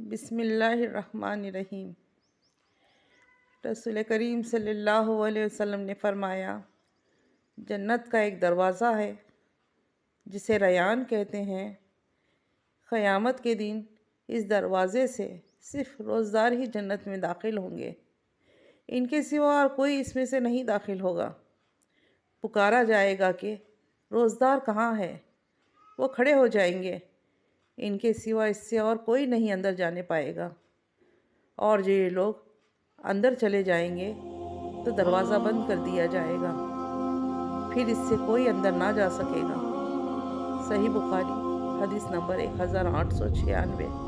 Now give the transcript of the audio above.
بسم اللہ الرحمن الرحیم۔ رسول کریم صلی اللہ علیہ وسلم نے فرمایا، جنت کا ایک دروازہ ہے جسے ریان کہتے ہیں۔ قیامت کے دن اس دروازے سے صرف روزدار ہی جنت میں داخل ہوں گے، ان کے سوا اور کوئی اس میں سے نہیں داخل ہوگا۔ پکارا جائے گا کہ روزدار کہاں ہے؟ وہ کھڑے ہو جائیں گے، ان کے سوا اس سے اور کوئی نہیں اندر جانے پائے گا۔ اور جو یہ لوگ اندر چلے جائیں گے تو دروازہ بند کر دیا جائے گا، پھر اس سے کوئی اندر نہ جا سکے گا۔ صحیح بخاری، حدیث نمبر 1896۔